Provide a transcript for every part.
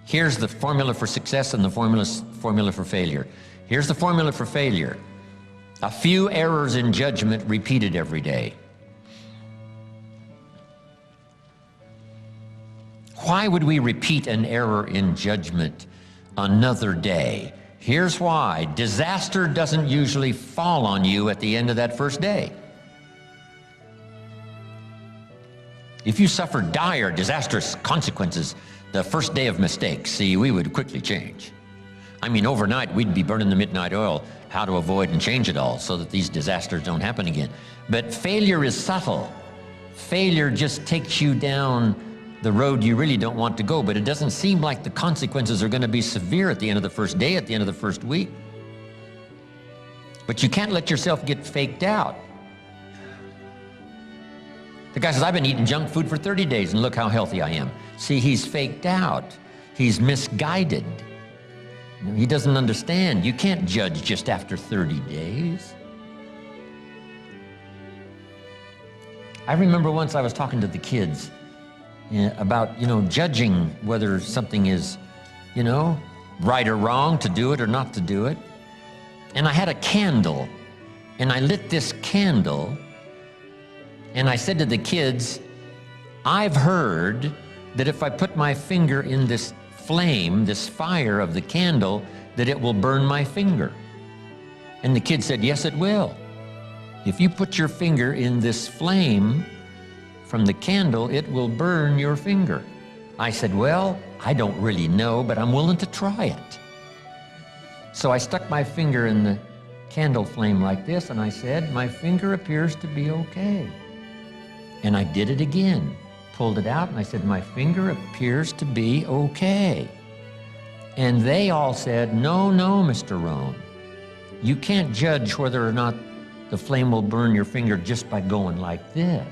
Here's the formula for success and the formula for failure. Here's the formula for failure. A few errors in judgment repeated every day. Why would we repeat an error in judgment another day? Here's why. Disaster doesn't usually fall on you at the end of that first day. If you suffer dire, disastrous consequences the first day of mistakes, see, we would quickly change. I mean, overnight, we'd be burning the midnight oil, how to avoid and change it all so that these disasters don't happen again. But failure is subtle. Failure just takes you down the road you really don't want to go, but it doesn't seem like the consequences are going to be severe at the end of the first day, at the end of the first week. But you can't let yourself get faked out. The guy says, I've been eating junk food for 30 days and look how healthy I am. See, he's faked out. He's misguided. He doesn't understand. You can't judge just after 30 days. I remember once I was talking to the kids about, judging whether something is, right or wrong, to do it or not to do it. And I had a candle, and I lit this candle, and I said to the kids, I've heard that if I put my finger in this flame, this fire of the candle, that it will burn my finger. And the kid said, yes, it will. If you put your finger in this flame from the candle, it will burn your finger. I said, well, I don't really know, but I'm willing to try it. So I stuck my finger in the candle flame like this, and I said, my finger appears to be okay. And I did it again, pulled it out, and I said, my finger appears to be okay. And they all said, no, Mr. Rohn, you can't judge whether or not the flame will burn your finger just by going like this.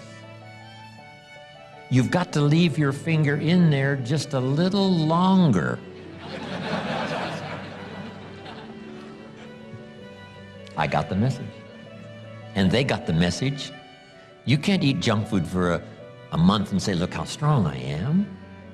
You've got to leave your finger in there just a little longer. I got the message. And they got the message. You can't eat junk food for a month and say, look how strong I am.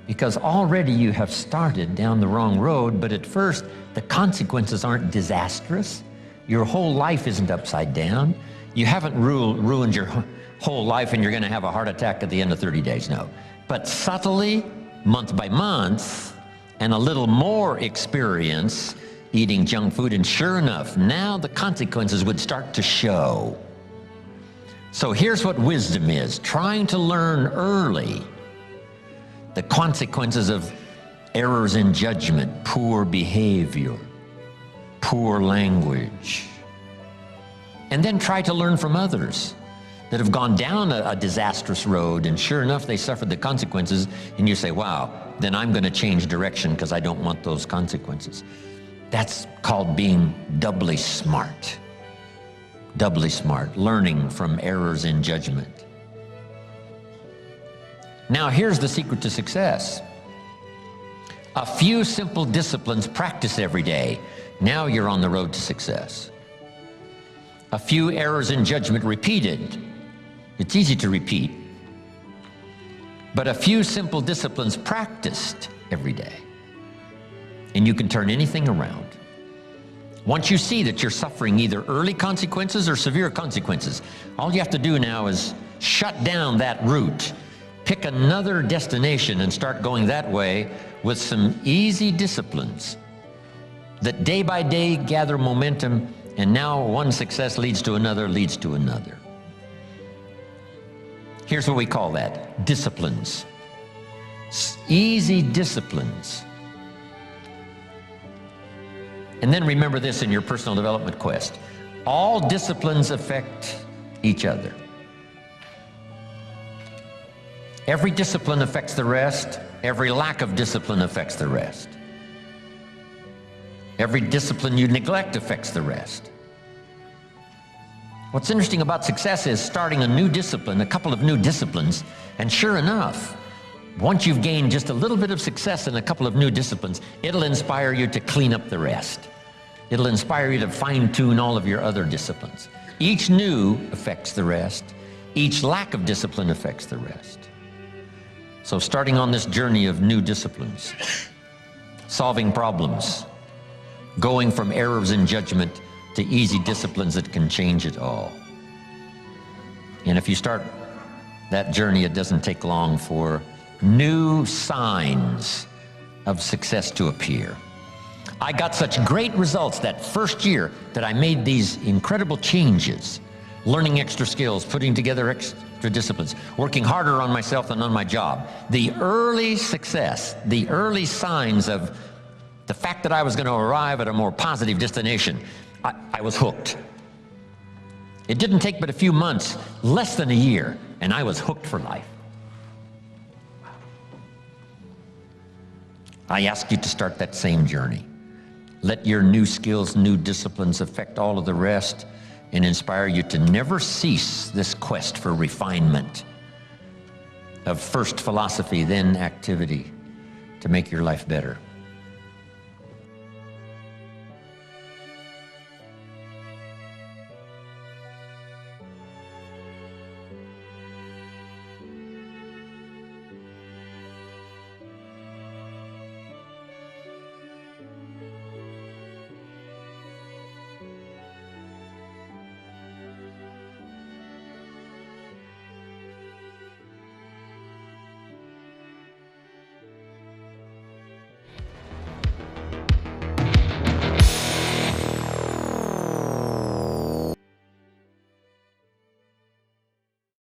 Because already you have started down the wrong road, but at first the consequences aren't disastrous. Your whole life isn't upside down. You haven't ruined your whole life and you're going to have a heart attack at the end of 30 days, no. But subtly, month by month, and a little more experience eating junk food, and sure enough, now the consequences would start to show. So here's what wisdom is: trying to learn early the consequences of errors in judgment, poor behavior, poor language, and then try to learn from others that have gone down a disastrous road, and sure enough, they suffered the consequences, and you say, wow, then I'm going to change direction because I don't want those consequences. That's called being doubly smart. Doubly smart, learning from errors in judgment. Now here's the secret to success. A few simple disciplines practiced every day. Now you're on the road to success. A few errors in judgment repeated. It's easy to repeat. But a few simple disciplines practiced every day. And you can turn anything around. Once you see that you're suffering either early consequences or severe consequences, all you have to do now is shut down that route, pick another destination and start going that way with some easy disciplines that day by day gather momentum, and now one success leads to another, leads to another. Here's what we call that: disciplines. Easy disciplines. And then remember this in your personal development quest: all disciplines affect each other. Every discipline affects the rest. Every lack of discipline affects the rest. Every discipline you neglect affects the rest. What's interesting about success is starting a new discipline, a couple of new disciplines, and sure enough, once you've gained just a little bit of success in a couple of new disciplines, it'll inspire you to clean up the rest. It'll inspire you to fine-tune all of your other disciplines. Each new affects the rest. Each lack of discipline affects the rest. So starting on this journey of new disciplines. solving problems, going from errors in judgment to easy disciplines that can change it all. And if you start that journey, it doesn't take long for new signs of success to appear. I got such great results that first year that I made these incredible changes, learning extra skills, putting together extra disciplines, working harder on myself than on my job. The early success, the early signs of the fact that I was going to arrive at a more positive destination, I was hooked. It didn't take but a few months, less than a year, and I was hooked for life. I ask you to start that same journey. Let your new skills, new disciplines affect all of the rest and inspire you to never cease this quest for refinement of first philosophy, then activity to make your life better.